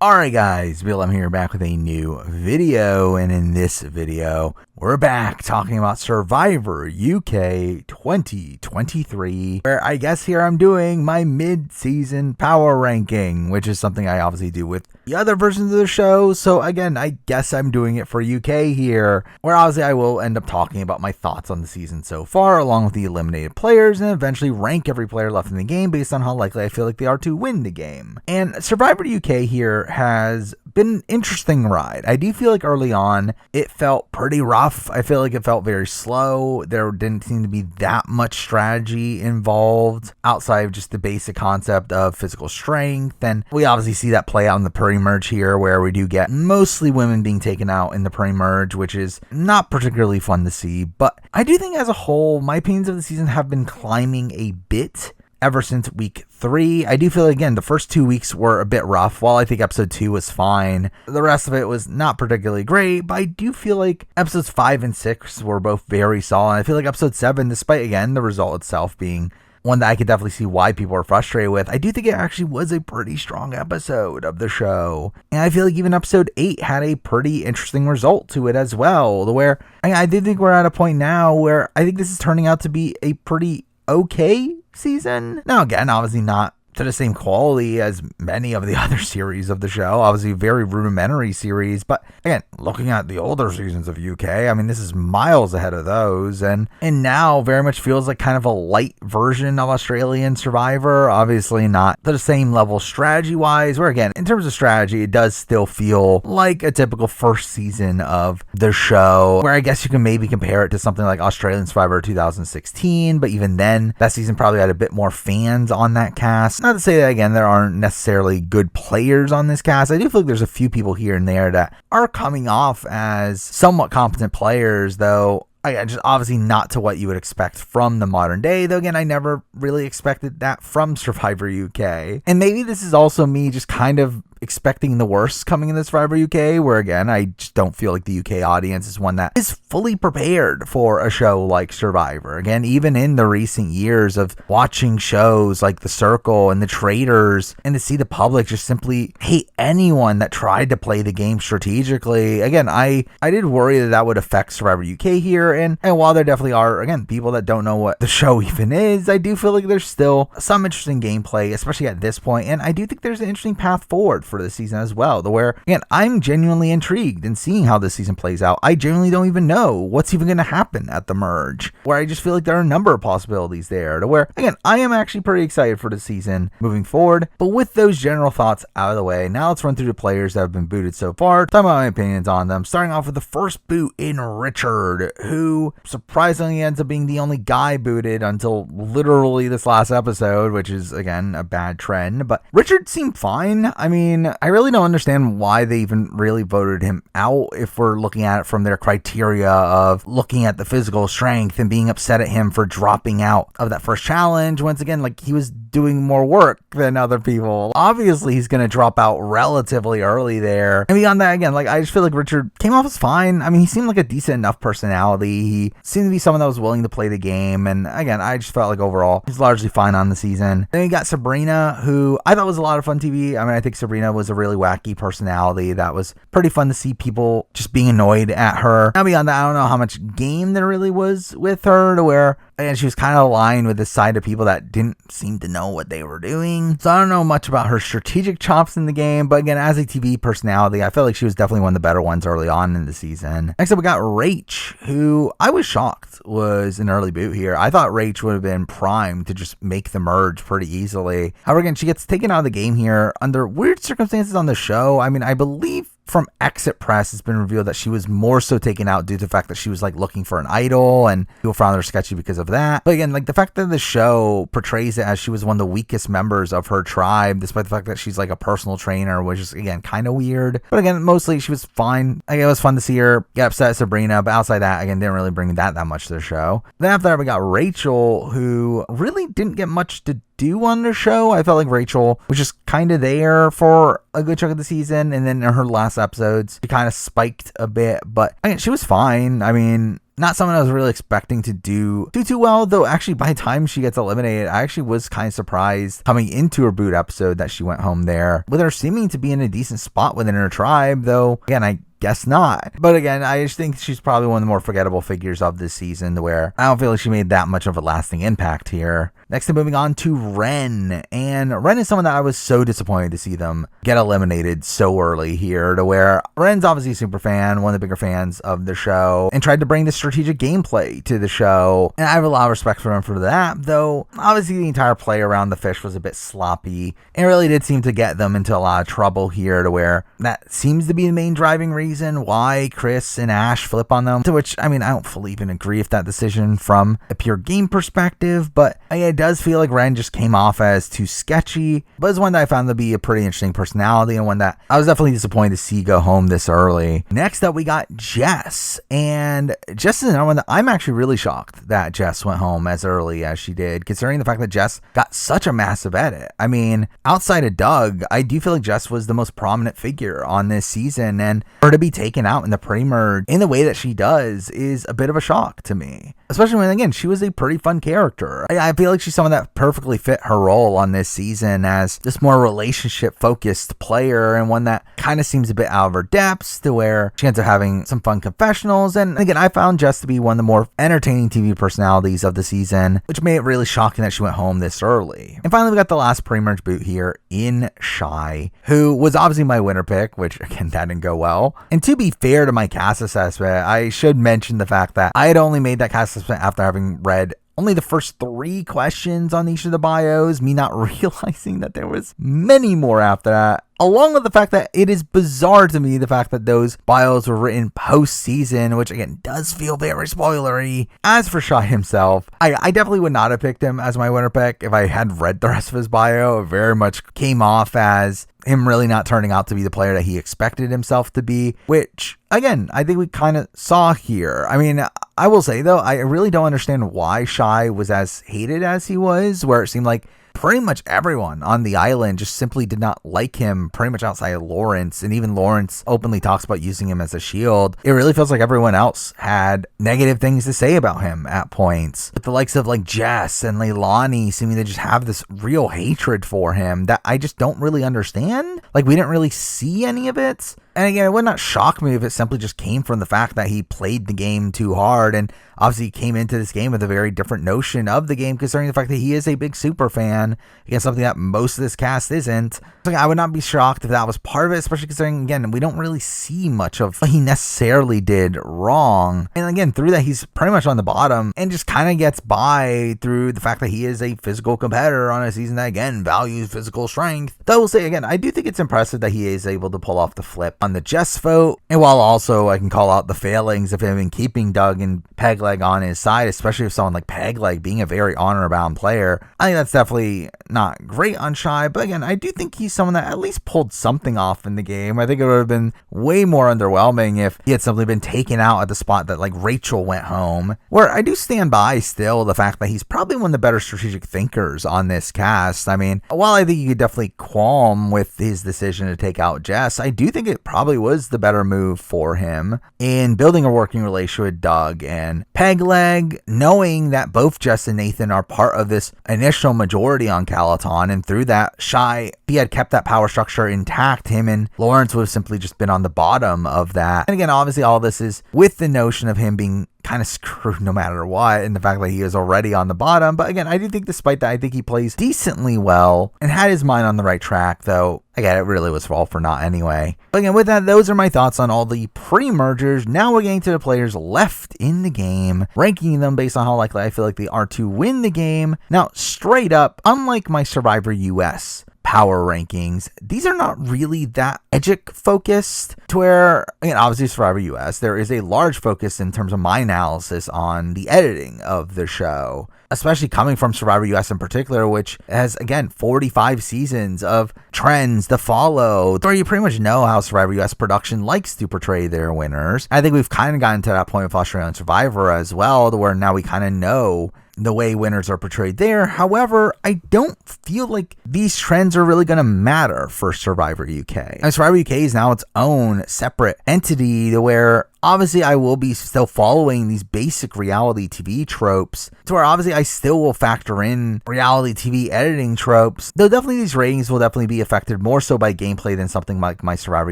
Alright guys, I'm here back with a new video, and in this video, we're back talking about Survivor UK 2023, where I guess here I'm doing my mid-season power ranking, which is something I obviously do with the other versions of the show. So again, I guess I'm doing it for UK here, where obviously I will end up talking about my thoughts on the season so far, along with the eliminated players, and eventually rank every player left in the game based on how likely I feel like they are to win the game. And Survivor UK here has been an interesting ride. I do feel like early on it felt pretty rough. I feel like it felt very slow. There didn't seem to be that much strategy involved outside of just the basic concept of physical strength. And we obviously see that play out in the pre-merge here, where we do get mostly women being taken out in the pre-merge, which is not particularly fun to see. But I do think as a whole, my opinions of the season have been climbing a bit ever since week 3. I do feel, again, the first 2 weeks were a bit rough. While I think episode 2 was fine, the rest of it was not particularly great, but I do feel like episodes 5 and 6 were both very solid. I feel like episode 7, despite, again, the result itself being one that I could definitely see why people are frustrated with, I do think it actually was a pretty strong episode of the show. And I feel like even episode 8 had a pretty interesting result to it as well, where I do think we're at a point now where I think this is turning out to be a pretty okay season. Now again, obviously not to the same quality as many of the other series of the show, obviously very rudimentary series, but again, looking at the older seasons of UK, I mean, this is miles ahead of those, and now very much feels like kind of a light version of Australian Survivor. Obviously not to the same level strategy wise, where again, in terms of strategy, it does still feel like a typical first season of the show, where I guess you can maybe compare it to something like Australian Survivor 2016, but even then, that season probably had a bit more fans on that cast. Not to say that, again, there aren't necessarily good players on this cast. I do feel like there's a few people here and there that are coming off as somewhat competent players, though just obviously not to what you would expect from the modern day, though again, I never really expected that from Survivor UK. And maybe this is also me just kind of expecting the worst coming in this Survivor UK, where again, I just don't feel like the UK audience is one that is fully prepared for a show like Survivor. Again, even in the recent years of watching shows like The Circle and The Traitors, and to see the public just simply hate anyone that tried to play the game strategically, again, I did worry that that would affect Survivor UK here. And while there definitely are, again, people that don't know what the show even is, I do feel like there's still some interesting gameplay, especially at this point, and I do think there's an interesting path forward for this season as well, where again, I'm genuinely intrigued in seeing how this season plays out. I genuinely don't even know what's even going to happen at the merge, where I just feel like there are a number of possibilities there, to where again, I am actually pretty excited for the season moving forward. But with those general thoughts out of the way, now let's run through the players that have been booted so far, talk about my opinions on them, starting off with the first boot in Richard, who surprisingly ends up being the only guy booted until literally this last episode, which is again a bad trend. But Richard seemed fine. I mean, I really don't understand why they even really voted him out if we're looking at it from their criteria of looking at the physical strength and being upset at him for dropping out of that first challenge. Once again, like, he was doing more work than other people. Obviously, he's going to drop out relatively early there. And beyond that, again, like, I just feel like Richard came off as fine. I mean, he seemed like a decent enough personality. He seemed to be someone that was willing to play the game. And again, I just felt like overall, he's largely fine on the season. Then you got Sabrina, who I thought was a lot of fun TV. I mean, I think Sabrina was a really wacky personality that was pretty fun to see people just being annoyed at her. Now beyond that, I don't know how much game there really was with her, to where and she was kind of aligned with this side of people that didn't seem to know what they were doing. So I don't know much about her strategic chops in the game, but again, as a TV personality, I felt like she was definitely one of the better ones early on in the season. Next up, we got Rach, who I was shocked was an early boot here. I thought Rach would have been primed to just make the merge pretty easily. However, again, she gets taken out of the game here under weird circumstances on the show. I mean, I believe from exit press, it's been revealed that she was more so taken out due to the fact that she was like looking for an idol, and people found her sketchy because of that. But again, like the fact that the show portrays it as she was one of the weakest members of her tribe, despite the fact that she's like a personal trainer, which is again kind of weird. But again, mostly she was fine. Like, it was fun to see her get upset at Sabrina, but outside that, again, didn't really bring that much to the show. Then after that, we got Rachel, who really didn't get much to do on the show. I felt like Rachel was just kind of there for a good chunk of the season, and then in her last episodes she kind of spiked a bit, but again, she was fine. I mean, not someone I was really expecting to do too well, though actually by the time she gets eliminated, I actually was kind of surprised coming into her boot episode that she went home there, with her seeming to be in a decent spot within her tribe, though again, I guess not. But again, I just think she's probably one of the more forgettable figures of this season, to where I don't feel like she made that much of a lasting impact here. Next, moving on to Ren. And Ren is someone that I was so disappointed to see them get eliminated so early here, to where Ren's obviously a super fan, one of the bigger fans of the show, and tried to bring the strategic gameplay to the show. And I have a lot of respect for him for that, though obviously the entire play around the fish was a bit sloppy and really did seem to get them into a lot of trouble here, to where that seems to be the main driving reason why Chris and Ash flip on them. To which, I mean, I don't fully even agree with that decision from a pure game perspective, but it does feel like Ren just came off as too sketchy, but it's one that I found to be a pretty interesting personality, and one that I was definitely disappointed to see go home this early. Next up, we got Jess, and Jess is another one that I'm actually really shocked that Jess went home as early as she did, considering the fact that Jess got such a massive edit. I mean, outside of Doug, I do feel like Jess was the most prominent figure on this season, and for her to be taken out in the pre-merge in the way that she does is a bit of a shock to me, especially when, again, she was a pretty fun character. I feel like she's someone that perfectly fit her role on this season as this more relationship focused player, and one that kind of seems a bit out of her depths, to where she ends up having some fun confessionals. And again, I found Jess to be one of the more entertaining TV personalities of the season, which made it really shocking that she went home this early. And finally, we got the last pre-merge boot here in Shy, who was obviously my winner pick, which again, that didn't go well. And to be fair to my cast assessment, I should mention the fact that I had only made that cast assessment after having read only the first 3 questions on each of the bios, me not realizing that there was many more after that. Along with the fact that it is bizarre to me, the fact that those bios were written post-season, which again does feel very spoilery. As for Shy himself, I definitely would not have picked him as my winner pick if I had read the rest of his bio. It very much came off as him really not turning out to be the player that he expected himself to be, which again, I think we kind of saw here. I mean, I will say though, I really don't understand why Shy was as hated as he was, where it seemed like pretty much everyone on the island just simply did not like him, pretty much outside of Lawrence, and even Lawrence openly talks about using him as a shield. It really feels like everyone else had negative things to say about him at points, with the likes of like Jess and Leilani seeming to just have this real hatred for him that I just don't really understand. Like, we didn't really see any of it. And again, it would not shock me if it simply just came from the fact that he played the game too hard, and obviously came into this game with a very different notion of the game, considering the fact that he is a big super fan, again, something that most of this cast isn't. So I would not be shocked if that was part of it, especially considering, again, we don't really see much of what he necessarily did wrong. And again, through that, he's pretty much on the bottom and just kind of gets by through the fact that he is a physical competitor on a season that, again, values physical strength. Though I will say, again, I do think it's impressive that he is able to pull off the flip on the Jess vote, and while also I can call out the failings of him in keeping Doug and Pegleg on his side, especially with someone like Pegleg being a very honor-bound player, I think that's definitely not great on Shy. But again, I do think he's someone that at least pulled something off in the game. I think it would have been way more underwhelming if he had simply been taken out at the spot that like Rachel went home, where I do stand by still the fact that he's probably one of the better strategic thinkers on this cast. I mean, while I think you could definitely qualm with his decision to take out Jess, I do think it probably was the better move for him in building a working relationship with Doug and Pegleg, knowing that both Jess and Nathan are part of this initial majority on Calaton, and through that, Shy, if he had kept that power structure intact, him and Lawrence would have simply just been on the bottom of that. And again, obviously all this is with the notion of him being kind of screwed no matter what, and the fact that he is already on the bottom. But again, I do think despite that, I think he plays decently well and had his mind on the right track, though again, it really was all for naught anyway. But again, with that, those are my thoughts on all the pre-mergers. Now we're getting to the players left in the game, ranking them based on how likely I feel like they are to win the game. Now, straight up, unlike my Survivor US power rankings, these are not really that Edgic focused, to where, again, obviously Survivor US, there is a large focus in terms of my analysis on the editing of the show, especially coming from Survivor US in particular, which has, again, 45 seasons of trends to follow, where you pretty much know how Survivor US production likes to portray their winners. I think we've kind of gotten to that point with Australian Survivor as well, to where now we kind of know the way winners are portrayed there. However, I don't feel like these trends are really going to matter for Survivor UK. And Survivor UK is now its own separate entity, to where obviously I will be still following these basic reality TV tropes, to where obviously I still will factor in reality TV editing tropes, though definitely these ratings will definitely be affected more so by gameplay than something like my Survivor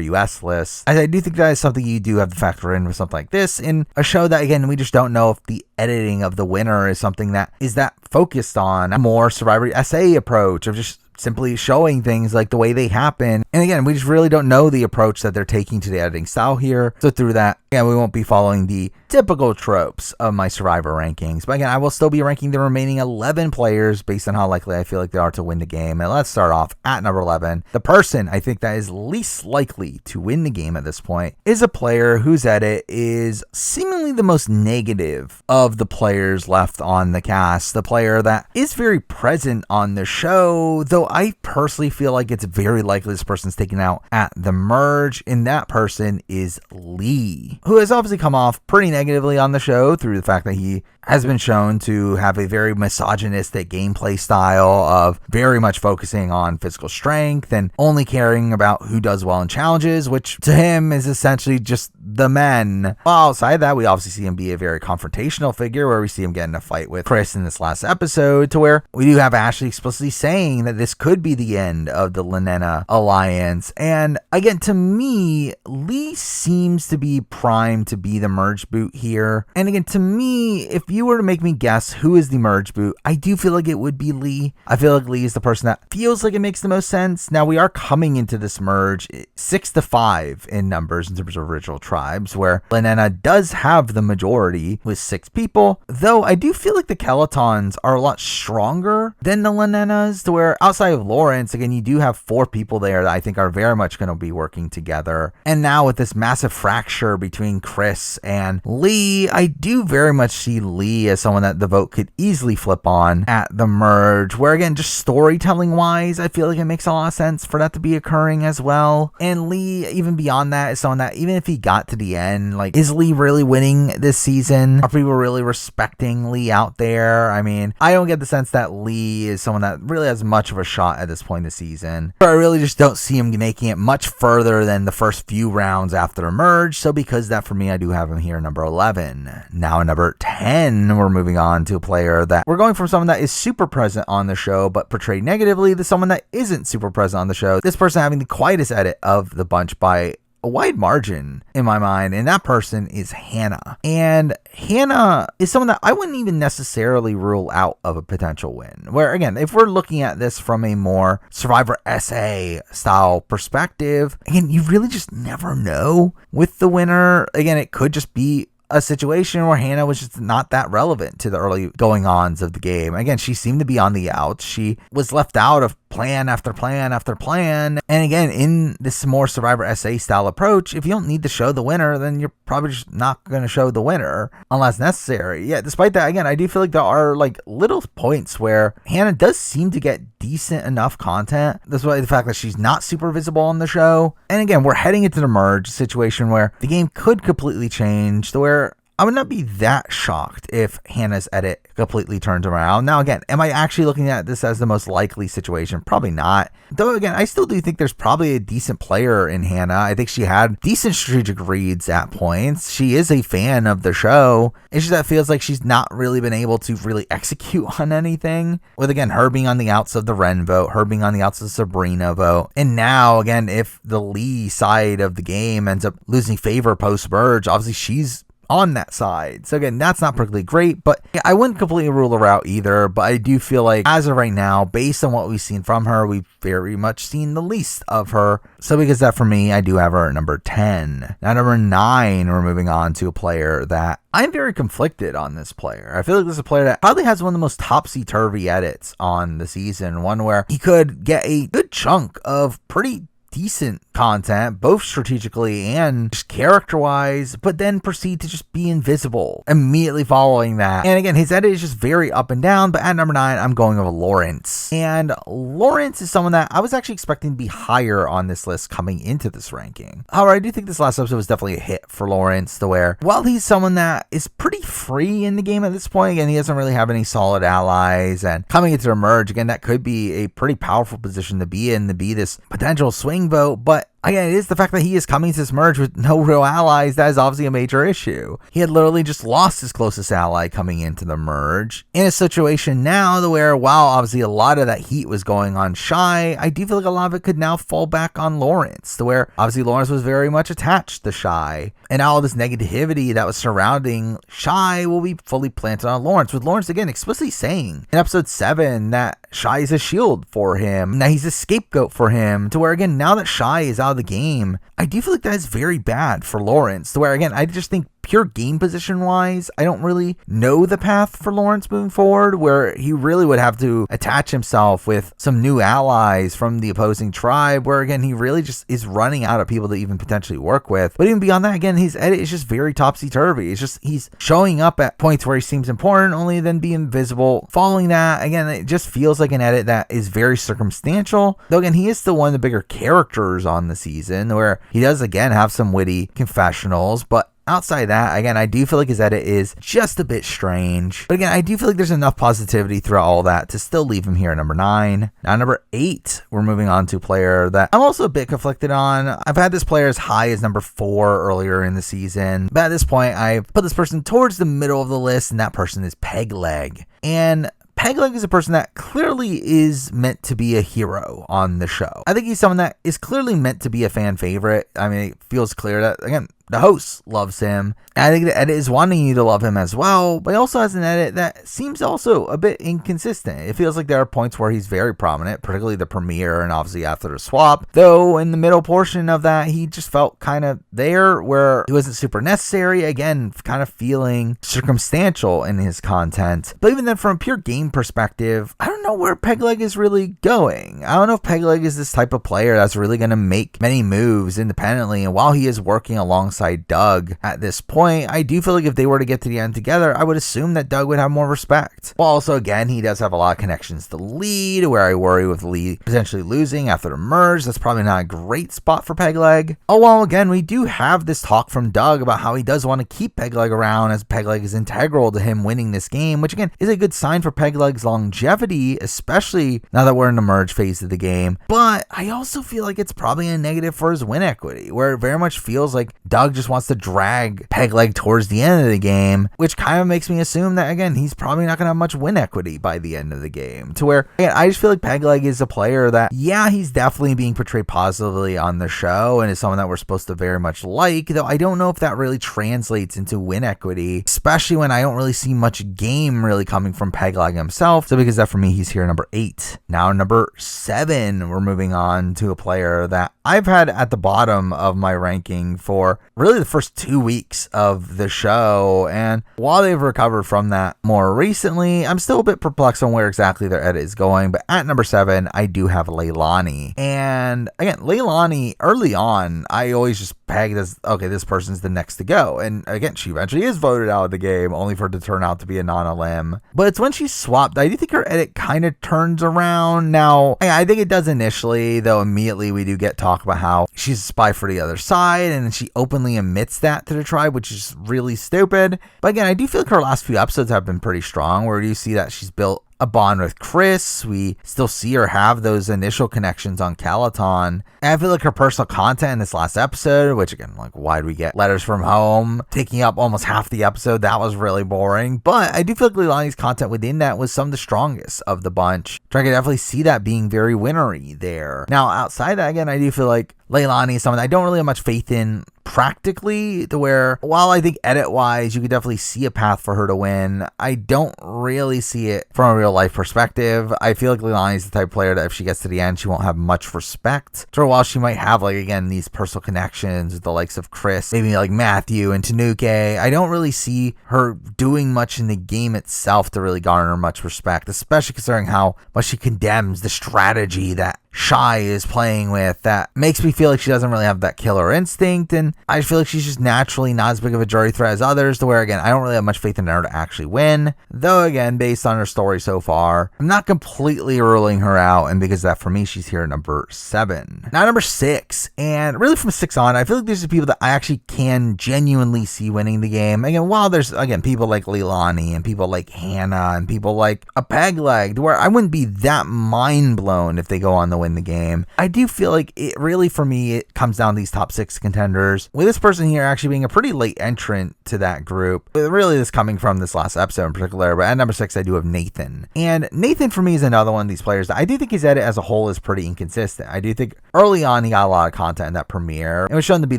US list. I do think that is something you do have to factor in with something like this, in a show that, again, we just don't know if the editing of the winner is something that is that focused on a more Survivor SA approach of just simply showing things like the way they happen. And again, we just really don't know the approach that they're taking to the editing style here. So through that, again, we won't be following the typical tropes of my Survivor rankings. But again, I will still be ranking the remaining 11 players based on how likely I feel like they are to win the game. And let's start off at number 11. The person I think that is least likely to win the game at this point is a player whose edit is seemingly the most negative of the players left on the cast. The player that is very present on the show, though I personally feel like it's very likely this person's taken out at the merge, and that person is Lee, who has obviously come off pretty negatively on the show through the fact that he has been shown to have a very misogynistic gameplay style of very much focusing on physical strength and only caring about who does well in challenges, which to him is essentially just the men. Well, outside that, we obviously see him be a very confrontational figure, where we see him get in a fight with Chris in this last episode, to where we do have Ashley explicitly saying that this could be the end of the Leilani alliance. And again, to me, Lee seems to be primed to be the merge boot here. And again, to me, if you were to make me guess who is the merge boot, I do feel like it would be Lee. I feel like Lee is the person that feels like it makes the most sense. Now, we are coming into this merge 6-5 in numbers in terms of original tribes, where Leilani does have the majority with 6 people, though I do feel like the Kelotons are a lot stronger than the Leilani's, to where outside of Lawrence, again, you do have 4 people there that I think are very much going to be working together. And now with this massive fracture between Chris and Lee, I do very much see Lee as someone that the vote could easily flip on at the merge, where again, just storytelling wise, I feel like it makes a lot of sense for that to be occurring as well. And Lee, even beyond that, is someone that even if he got to the end, like, is Lee really winning this season? Are people really respecting Lee out there? I mean, I don't get the sense that Lee is someone that really has much of a shot at this point in the season. But I really just don't see him making it much further than the first few rounds after the merge. So because of that, for me, I do have him here number 11. Now number 10, we're moving on to a player that we're going from someone that is super present on the show but portrayed negatively to someone that isn't super present on the show. This person having the quietest edit of the bunch by a wide margin in my mind, and that person is Hannah. And Hannah is someone that I wouldn't even necessarily rule out of a potential win, where again, if we're looking at this from a more Survivor SA style perspective, again, you really just never know with the winner. Again, it could just be a situation where Hannah was just not that relevant to the early going-ons of the game. Again, she seemed to be on the outs. She was left out of plan after plan after plan. And again, in this more Survivor SA style approach, if you don't need to show the winner, then you're probably just not going to show the winner unless necessary. Yeah, despite that, again, I do feel like there are like little points where Hannah does seem to get decent enough content. That's why the fact that she's not super visible on the show. And again, we're heading into the merge situation where the game could completely change to where I would not be that shocked if Hannah's edit completely turns around. Now, again, am I actually looking at this as the most likely situation? Probably not. Though, again, I still do think there's probably a decent player in Hannah. I think she had decent strategic reads at points. She is a fan of the show. It's just that it feels like she's not really been able to really execute on anything. With, again, her being on the outs of the Ren vote, her being on the outs of the Sabrina vote. And now, again, if the Lee side of the game ends up losing favor post-merge, obviously she's on that side. So again, that's not particularly great, but I wouldn't completely rule her out either. But I do feel like as of right now, based on what we've seen from her, we've very much seen the least of her. So because that, for me, I do have her at number 10. Now number 9, we're moving on to a player that I'm very conflicted on. This player, I feel like this is a player that probably has one of the most topsy-turvy edits on the season. One where he could get a good chunk of pretty decent content, both strategically and just character-wise, but then proceed to just be invisible immediately following that. And again, his edit is just very up and down, but at number 9, I'm going with Lawrence. And Lawrence is someone that I was actually expecting to be higher on this list coming into this ranking. However, I do think this last episode was definitely a hit for Lawrence, to where, while he's someone that is pretty free in the game at this point, again, he doesn't really have any solid allies, and coming into the merge, again, that could be a pretty powerful position to be in, to be this potential swing vote. But again, it is the fact that he is coming to this merge with no real allies that is obviously a major issue. He had literally just lost his closest ally coming into the merge. In a situation now where, while obviously a lot of that heat was going on Shy, I do feel like a lot of it could now fall back on Lawrence, to where obviously Lawrence was very much attached to Shy, and all this negativity that was surrounding Shy will be fully planted on Lawrence, with Lawrence again explicitly saying in episode 7 that Shy is a shield for him, that he's a scapegoat for him, to where again, now that Shy is out of the game, I do feel like that is very bad for Lawrence, to where again, I just think pure game position wise, I don't really know the path for Lawrence moving forward, where he really would have to attach himself with some new allies from the opposing tribe, where again, he really just is running out of people to even potentially work with. But even beyond that, again, his edit is just very topsy-turvy. It's just, he's showing up at points where he seems important, only then be invisible. Following that, again, it just feels like an edit that is very circumstantial, though again, he is still one of the bigger characters on the season, where he does again have some witty confessionals, but outside that, again, I do feel like his edit is just a bit strange. But again, I do feel like there's enough positivity throughout all that to still leave him here at number 9. Now, number 8, we're moving on to a player that I'm also a bit conflicted on. I've had this player as high as number 4 earlier in the season, but at this point, I've put this person towards the middle of the list, and that person is Pegleg. And Pegleg is a person that clearly is meant to be a hero on the show. I think he's someone that is clearly meant to be a fan favorite. I mean, it feels clear that, again, the host loves him. And I think the edit is wanting you to love him as well, but he also has an edit that seems also a bit inconsistent. It feels like there are points where he's very prominent, particularly the premiere and obviously after the swap. Though in the middle portion of that, he just felt kind of there where he wasn't super necessary. Again, kind of feeling circumstantial in his content. But even then, from a pure game perspective, I don't know where Pegleg is really going. I don't know if Pegleg is this type of player that's really going to make many moves independently. And while he is working alongside Doug at this point, I do feel like if they were to get to the end together, I would assume that Doug would have more respect. Well, also, again, he does have a lot of connections to Lead, where I worry with Lead potentially losing after the merge. That's probably not a great spot for Pegleg. Oh, well, again, we do have this talk from Doug about how he does want to keep Pegleg around, as Pegleg is integral to him winning this game, which again is a good sign for Pegleg's longevity, especially now that we're in the merge phase of the game. But I also feel like it's probably a negative for his win equity, where it very much feels like Doug just wants to drag Pegleg towards the end of the game, which kind of makes me assume that, again, he's probably not going to have much win equity by the end of the game, to where, again, I just feel like Pegleg is a player that, yeah, he's definitely being portrayed positively on the show and is someone that we're supposed to very much like, though I don't know if that really translates into win equity, especially when I don't really see much game really coming from Pegleg himself. So because that, for me, he's here number 8. Now number 7, we're moving on to a player that I've had at the bottom of my ranking for really the first 2 weeks of the show, and while they've recovered from that more recently, I'm still a bit perplexed on where exactly their edit is going. But at number 7, I do have Leilani. And again, Leilani, early on, I always just pegged as, okay, this person's the next to go. And again, she eventually is voted out of the game, only for it to turn out to be a non-lim. But it's when she swapped, I do think her edit kind of turns around. Now, I think it does initially, though immediately we do get talk about how she's a spy for the other side, and she openly admits that to the tribe, which is really stupid. But again, I do feel like her last few episodes have been pretty strong, where you see that she's built a bond with Chris. We still see her have those initial connections on Calaton. And I feel like her personal content in this last episode, which again, like, why do we get letters from home taking up almost half the episode? That was really boring. But I do feel like Leilani's content within that was some of the strongest of the bunch. So I can definitely see that being very winnery there. Now, outside that, again, I do feel like Leilani is someone I don't really have much faith in practically, to where, while I think edit wise you could definitely see a path for her to win, I don't really see it from a real life perspective. I feel like Leilani is the type of player that if she gets to the end, she won't have much respect. So while she might have, like, again, these personal connections with the likes of Chris, maybe like Matthew and Tanuke, I don't really see her doing much in the game itself to really garner much respect, especially considering how much she condemns the strategy that Shy is playing with. That makes me feel like she doesn't really have that killer instinct, and I feel like she's just naturally not as big of a jury threat as others, to where, again, I don't really have much faith in her to actually win. Though, again, based on her story so far, I'm not completely ruling her out, and because of that, for me, she's here at number 7. Now, number 6, and really from 6 on, I feel like there's some people that I actually can genuinely see winning the game. Again, while there's, again, people like Leilani and people like Hannah and people like a Pegleg, where I wouldn't be that mind blown if they go on the win the game. I do feel like it really, for me, it comes down to these top 6 contenders, with this person here actually being a pretty late entrant to that group. Really, this coming from this last episode in particular, but at number 6, I do have Nathan. And Nathan, for me, is another one of these players that I do think his edit as a whole is pretty inconsistent. I do think early on, he got a lot of content in that premiere. It was shown to be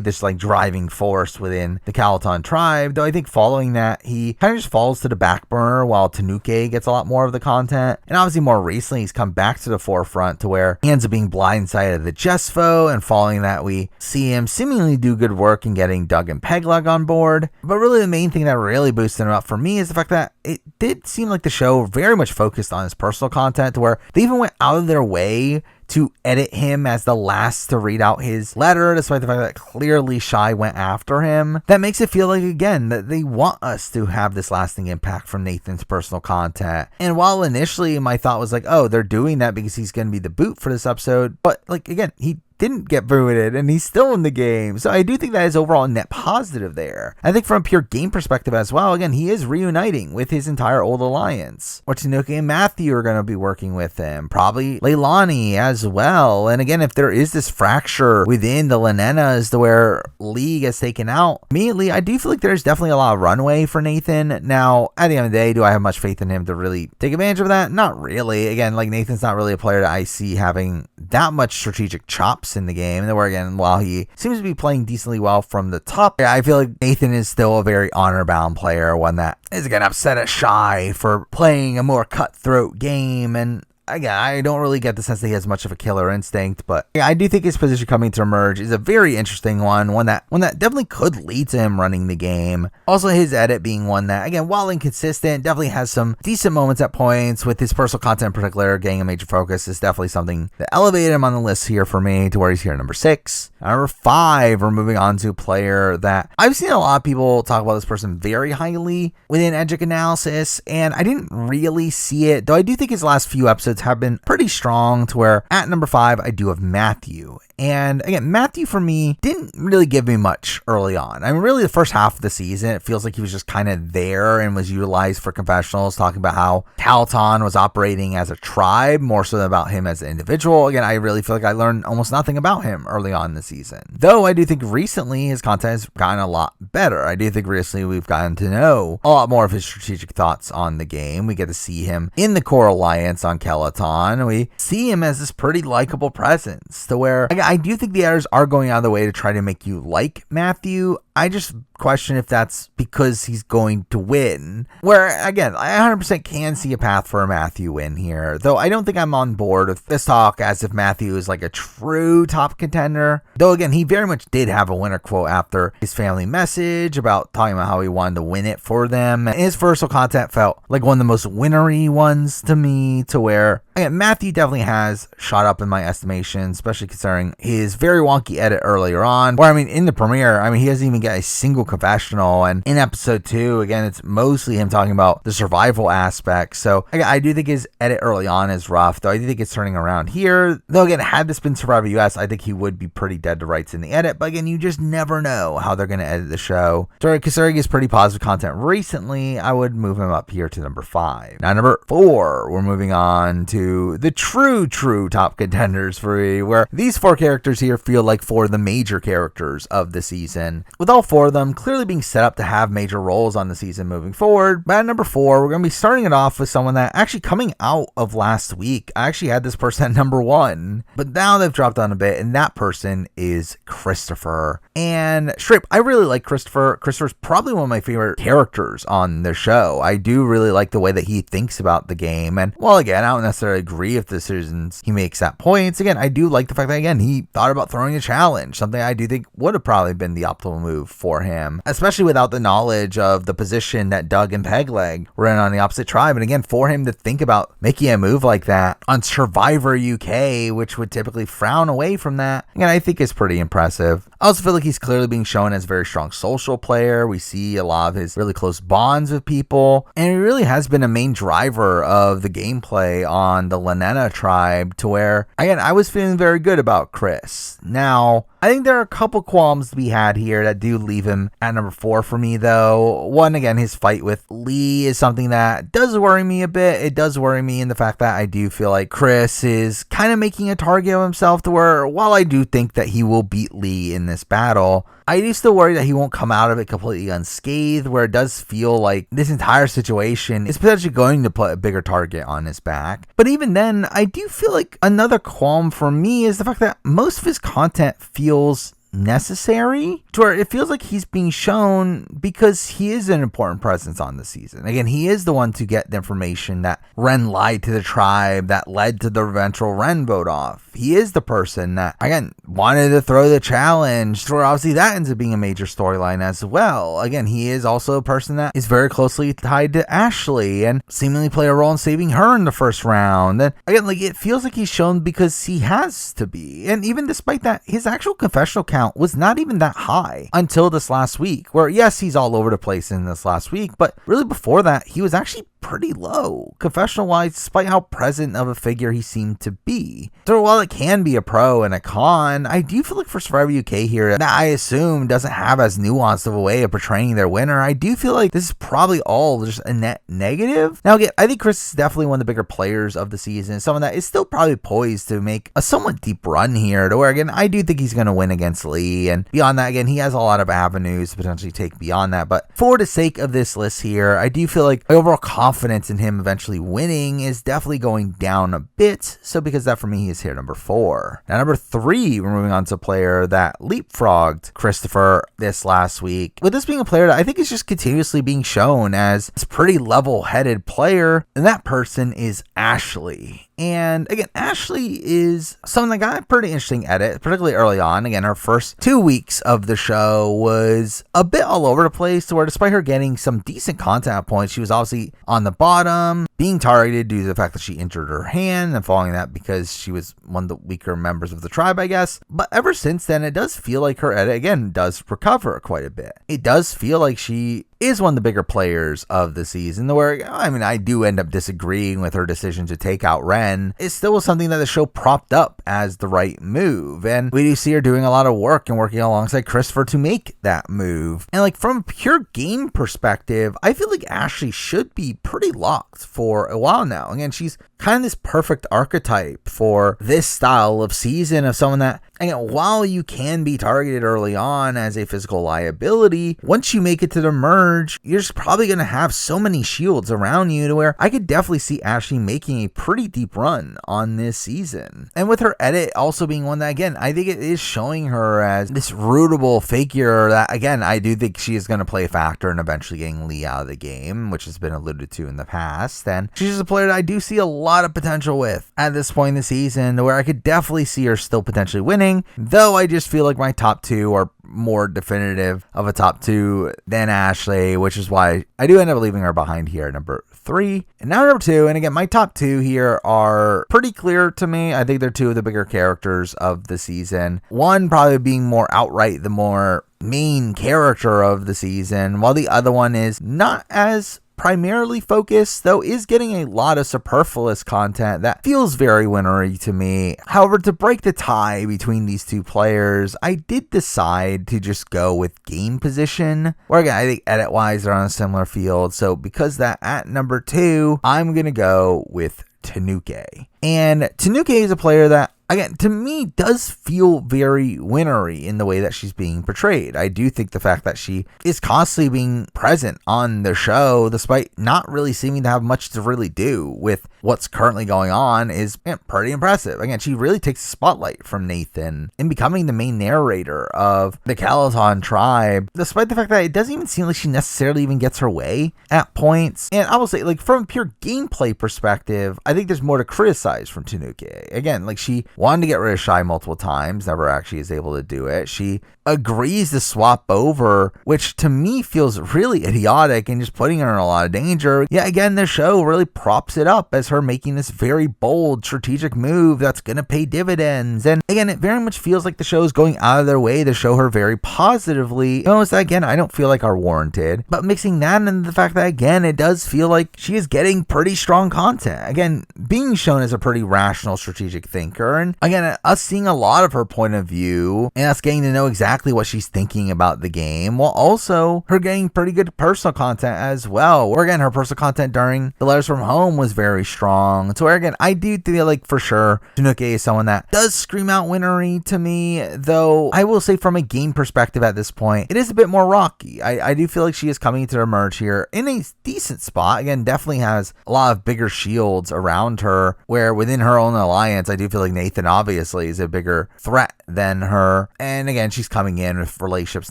this like driving force within the Calaton tribe, though I think following that, he kind of just falls to the back burner while Tanuke gets a lot more of the content. And obviously more recently, he's come back to the forefront to where he ends up being blindsided at the Jesfo, and following that, we see him seemingly do good work in getting Doug and Pegleg on board. But really the main thing that really boosted him up for me is the fact that it did seem like the show very much focused on his personal content, to where they even went out of their way to edit him as the last to read out his letter, despite the fact that clearly Shy went after him. That makes it feel like, again, that they want us to have this lasting impact from Nathan's personal content. And while initially my thought was like, oh, they're doing that because he's going to be the boot for this episode, but like, again, he didn't get booted and he's still in the game. So I do think that is overall a net positive there. I think from a pure game perspective as well, again, he is reuniting with his entire old alliance. Tanuki and Matthew are going to be working with him. Probably Leilani as well. And again, if there is this fracture within the Lenenas to where Lee gets taken out, immediately I do feel like there's definitely a lot of runway for Nathan. Now, at the end of the day, do I have much faith in him to really take advantage of that? Not really. Again, like Nathan's not really a player that I see having that much strategic chops in the game. And where again, while he seems to be playing decently well from the top, I feel like Nathan is still a very honor-bound player, one that is again upset at Shy for playing a more cutthroat game. And again, I don't really get the sense that he has much of a killer instinct, but yeah, I do think his position coming to emerge is a very interesting one that definitely could lead to him running the game. Also, his edit being one that, again, while inconsistent, definitely has some decent moments at points, with his personal content in particular getting a major focus, is definitely something that elevated him on the list here for me to where he's here at number 6. Number 5, we're moving on to a player that I've seen a lot of people talk about this person very highly within Edgic Analysis, and I didn't really see it, though I do think his last few episodes have been pretty strong, to where at number 5 I do have Matthew. And again, Matthew for me didn't really give me much early on. I mean, really the first half of the season, it feels like he was just kind of there and was utilized for confessionals, talking about how Calaton was operating as a tribe more so than about him as an individual. Again, I really feel like I learned almost nothing about him early on in the season. Though I do think recently his content has gotten a lot better. I do think recently we've gotten to know a lot more of his strategic thoughts on the game. We get to see him in the core alliance on Calaton. We see him as this pretty likable presence, to where I do think the editors are going out of the way to try to make you like Matthew. I just question if that's because he's going to win. Where, again, I 100% can see a path for a Matthew win here, though I don't think I'm on board with this talk as if Matthew is like a true top contender. Though, again, he very much did have a winner quote after his family message about talking about how he wanted to win it for them. And his personal content felt like one of the most winnery ones to me, to where, again, Matthew definitely has shot up in my estimation, especially considering his very wonky edit earlier on, where, I mean, in the premiere, I mean, he doesn't even get a single confessional, and in episode 2, again, it's mostly him talking about the survival aspect. So I do think his edit early on is rough, though I do think it's turning around here. Though again, had this been Survivor US, I think he would be pretty dead to rights in the edit, but again, you just never know how they're going to edit the show. So considering his pretty positive content recently, I would move him up here to number 5. Now number 4, we're moving on to the true top contenders for me, where these 4 characters here feel like 4 of the major characters of the season, with all 4 of them clearly being set up to have major roles on the season moving forward. But at number 4, we're going to be starting it off with someone that actually coming out of last week, I actually had this person at number 1, but now they've dropped down a bit, and that person is Christopher. And straight, I really like Christopher. Christopher's probably one of my favorite characters on the show. I do really like the way that he thinks about the game, and while again, I don't necessarily agree with the decisions he makes at points, again, I do like the fact that, again, he thought about throwing a challenge, something I do think would have probably been the optimal move for him, especially without the knowledge of the position that Doug and Pegleg were in on the opposite tribe. And again, for him to think about making a move like that on Survivor UK, which would typically frown away from that, again, I think is pretty impressive. I also feel like he's clearly being shown as a very strong social player. We see a lot of his really close bonds with people, and he really has been a main driver of the gameplay on the Lenena tribe, to where, again, I was feeling very good about Chris. Now, I I think there are a couple qualms to be had here that do leave him at number 4 for me, though. One, again, his fight with Lee is something that does worry me a bit. It does worry me in the fact that I do feel like Chris is kind of making a target of himself, to where while I do think that he will beat Lee in this battle, I do still worry that he won't come out of it completely unscathed, where it does feel like this entire situation is potentially going to put a bigger target on his back. But even then, I do feel like another qualm for me is the fact that most of his content feels necessary, to where it feels like he's being shown because he is an important presence on the season. Again, he is the one to get the information that Ren lied to the tribe that led to the eventual Ren vote off. He is the person that, again, wanted to throw the challenge, to where obviously that ends up being a major storyline as well. Again, he is also a person that is very closely tied to Ashley and seemingly play a role in saving her in the first round. And again, like, it feels like he's shown because he has to be. And even despite that, his actual confessional count was not even that high until this last week, where yes, he's all over the place in this last week, but really before that, he was actually pretty low confessional wise, despite how present of a figure he seemed to be. So while it can be a pro and a con, I do feel like for Survivor UK here, that I assume doesn't have as nuanced of a way of portraying their winner, I do feel like this is probably all just a net negative. Now again, I think Chris is definitely one of the bigger players of the season, someone that is still probably poised to make a somewhat deep run here, to where again, I do think he's going to win against Lee, and beyond that, again, he has a lot of avenues to potentially take beyond that. But for the sake of this list here, I do feel like my overall confidence in him eventually winning is definitely going down a bit. So because that, for me, he is here number 4. Now number 3, we're moving on to a player that leapfrogged Christopher this last week, with this being a player that I think is just continuously being shown as this pretty level-headed player, and that person is Ashley. And again, Ashley is someone that got a pretty interesting edit, particularly early on. Again, her first 2 weeks of the show was a bit all over the place, to where despite her getting some decent content points, she was obviously on the bottom, being targeted due to the fact that she injured her hand, and following that because she was one of the weaker members of the tribe, I guess. But ever since then, it does feel like her edit, again, does recover quite a bit. It does feel like she is one of the bigger players of the season, where, I mean, I do end up disagreeing with her decision to take out Ren. It still was something that the show propped up as the right move, and we do see her doing a lot of work and working alongside Christopher to make that move. And like, from a pure game perspective, I feel like Ashley should be pretty locked for a while now. Again, she's kind of this perfect archetype for this style of season, of someone that, again, while you can be targeted early on as a physical liability, once you make it to the merge, you're just probably going to have so many shields around you, to where I could definitely see Ashley making a pretty deep run on this season. And with her edit also being one that, again, I think it is showing her as this rootable figure that, again, I do think she is going to play a factor in eventually getting Lee out of the game, which has been alluded to in the past. And she's just a player that I do see a lot of potential with at this point in the season, to where I could definitely see her still potentially winning, though I just feel like my top 2 are more definitive of a top 2 than Ashley, which is why I do end up leaving her behind here at number 3. And now number 2, and again, my top 2 here are pretty clear to me. I think they're 2 of the bigger characters of the season. One probably being more outright the more main character of the season, while the other one is not as primarily focused, though is getting a lot of superfluous content that feels very winnery to me. However, to break the tie between these 2 players, I did decide to just go with game position, where again, I think edit wise they're on a similar field. So because that, at number 2, I'm gonna go with Tanuke. And Tanuke is a player that, again, to me, does feel very winnery in the way that she's being portrayed. I do think the fact that she is constantly being present on the show, despite not really seeming to have much to really do with what's currently going on, is pretty impressive. Again, she really takes the spotlight from Nathan in becoming the main narrator of the Calaton tribe, despite the fact that it doesn't even seem like she necessarily even gets her way at points. And I will say, like, from a pure gameplay perspective, I think there's more to criticize from Tanuke. Again, like, she wanted to get rid of Shy multiple times, never actually is able to do it. She agrees to swap over, which to me feels really idiotic and just putting her in a lot of danger. Yeah, again, the show really props it up as her making this very bold strategic move that's going to pay dividends. And again, it very much feels like the show is going out of their way to show her very positively. Those that, again, I don't feel like are warranted. But mixing that into the fact that, again, it does feel like she is getting pretty strong content. Again, being shown as a pretty rational strategic thinker, And again, us seeing a lot of her point of view and us getting to know exactly what she's thinking about the game, while also her getting pretty good personal content as well. Where again, her personal content during the Letters from Home was very strong. So where again, I do feel like for sure Chinook is someone that does scream out winnery to me, though I will say from a game perspective at this point, it is a bit more rocky. I do feel like she is coming to emerge here in a decent spot. Again, definitely has a lot of bigger shields around her, where within her own alliance, I do feel like Nathan obviously is a bigger threat than her. And again, she's coming in with relationships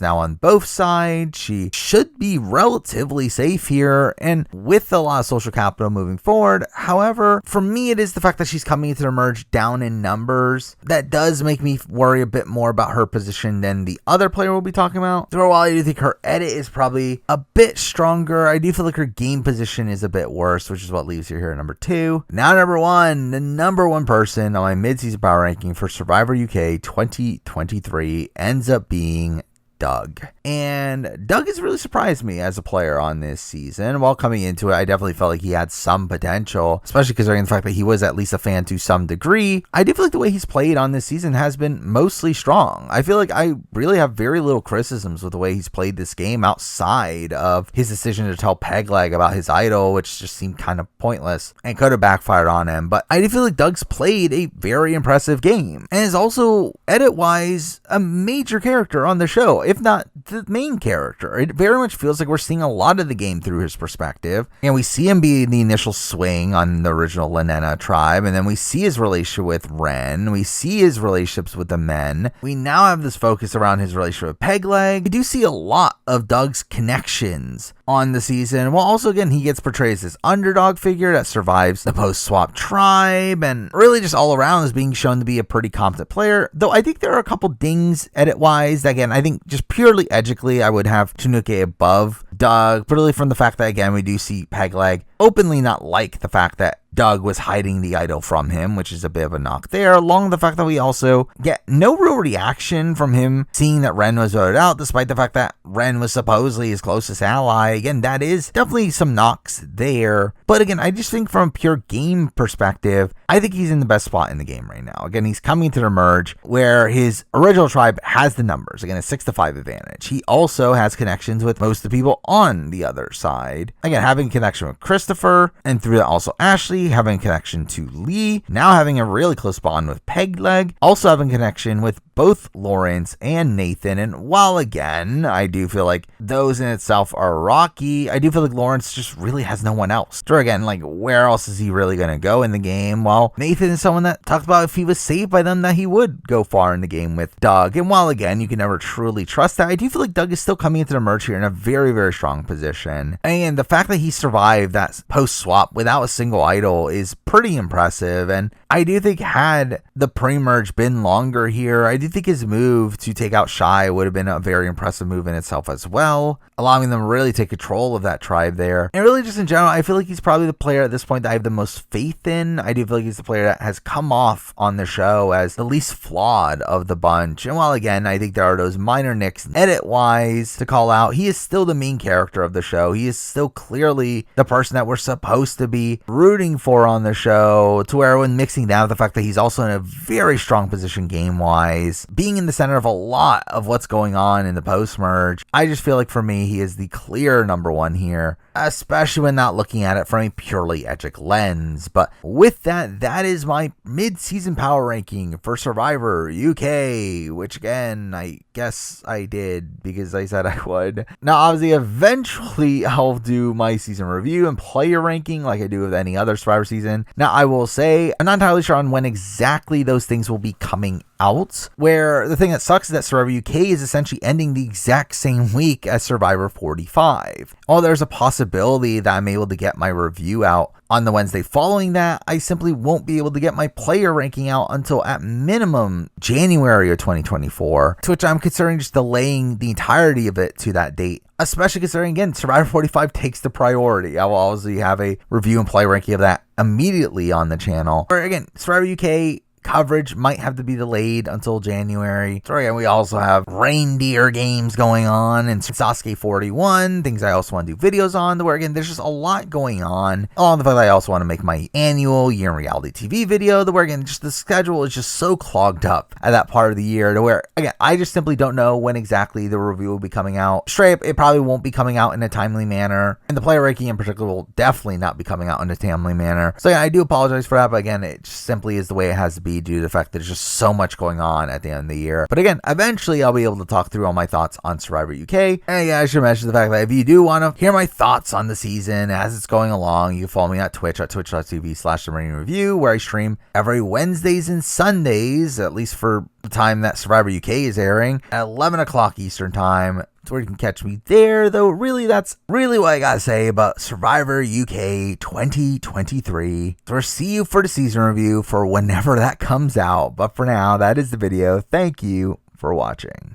now on both sides. She should be relatively safe here and with a lot of social capital moving forward. However, for me, it is the fact that she's coming to emerge down in numbers that does make me worry a bit more about her position than the other player we'll be talking about. Though while I do think her edit is probably a bit stronger, I do feel like her game position is a bit worse, which is what leaves her here at number 2. Now number 1, the number 1 person on my mid-season power ranking for Survivor UK 2023 ends up being Doug. And Doug has really surprised me as a player on this season. While coming into it, I definitely felt like he had some potential, especially considering the fact that he was at least a fan to some degree. I do feel like the way he's played on this season has been mostly strong. I feel like I really have very little criticisms with the way he's played this game outside of his decision to tell Pegleg about his idol, which just seemed kind of pointless and could have backfired on him. But I do feel like Doug's played a very impressive game and is also, edit-wise, a major character on the show, if not the main character. It very much feels like we're seeing a lot of the game through his perspective, and we see him be in the initial swing on the original Lenena tribe, and then we see his relationship with Ren, we see his relationships with the men, we now have this focus around his relationship with Pegleg. We do see a lot of Doug's connections on the season, while also again he gets portrayed as this underdog figure that survives the post-swap tribe, and really just all around is being shown to be a pretty competent player. Though I think there are a couple dings edit-wise that, again, I think just purely edgically I would have Chinuke above Doug, particularly from the fact that, again, we do see Pegleg openly not like the fact that Doug was hiding the idol from him, which is a bit of a knock there, along with the fact that we also get no real reaction from him seeing that Ren was voted out, despite the fact that Ren was supposedly his closest ally. Again, that is definitely some knocks there. But again, I just think from a pure game perspective, I think he's in the best spot in the game right now. Again, he's coming to the merge where his original tribe has the numbers. Again, a 6-5 advantage. He also has connections with most of the people on the other side. Again, having a connection with Christopher, and through that also Ashley, having a connection to Lee, now having a really close bond with Pegleg, also having a connection with both Lawrence and Nathan. And while again, I do feel like those in itself are rocky, I do feel like Lawrence just really has no one else. So again, like, where else is he really going to go in the game? While Nathan is someone that talked about if he was saved by them that he would go far in the game with Doug. And while again, you can never truly trust that, I do feel like Doug is still coming into the merge here in a very, very strong position. And the fact that he survived that post-swap without a single idol is pretty impressive. And I do think had the pre-merge been longer here, I do think his move to take out Shy would have been a very impressive move in itself as well, allowing them to really take control of that tribe there. And really just in general, I feel like he's probably the player at this point that I have the most faith in. I do feel like he's the player that has come off on the show as the least flawed of the bunch. And while again, I think there are those minor nicks edit-wise to call out, he is still the main character of the show. He is still clearly the person that we're supposed to be rooting for on the show, to where when mixing that with the fact that he's also in a very strong position game-wise, being in the center of a lot of what's going on in the post-merge, I just feel like for me, he is the clear number 1 here, especially when not looking at it from a purely Edgic lens. But with that, that is my mid-season power ranking for Survivor UK, which again, I guess I did because I said I would. Now, obviously, eventually I'll do my season review and player ranking like I do with any other Survivor season. Now, I will say, I'm not entirely sure on when exactly those things will be coming out, where the thing that sucks is that Survivor UK is essentially ending the exact same week as Survivor 45. While there's a possibility that I'm able to get my review out on the Wednesday following that, I simply won't be able to get my player ranking out until at minimum January of 2024, to which I'm considering just delaying the entirety of it to that date, especially considering, again, Survivor 45 takes the priority. I will obviously have a review and play ranking of that immediately on the channel. Or again, Survivor UK coverage might have to be delayed until January. So again, we also have reindeer games going on and Sasuke 41, things I also want to do videos on, where again, there's just a lot going on. Along the fact that I also want to make my annual Year in Reality TV video, where again, just the schedule is just so clogged up at that part of the year to where, again, I just simply don't know when exactly the review will be coming out. Straight up, it probably won't be coming out in a timely manner. And the player ranking in particular will definitely not be coming out in a timely manner. So yeah, I do apologize for that, but again, it just simply is the way it has to be due to the fact that there's just so much going on at the end of the year. But again, eventually I'll be able to talk through all my thoughts on Survivor UK. And yeah, I should mention the fact that if you do want to hear my thoughts on the season as it's going along, you can follow me at Twitch at twitch.tv/TheMarine where I stream every Wednesdays and Sundays, at least for the time that Survivor UK is airing, at 11 o'clock Eastern time. That's where you can catch me there, though really that's really what I gotta say about Survivor UK 2023. So we'll see you for the season review for whenever that comes out. But for now, that is the video. Thank you for watching.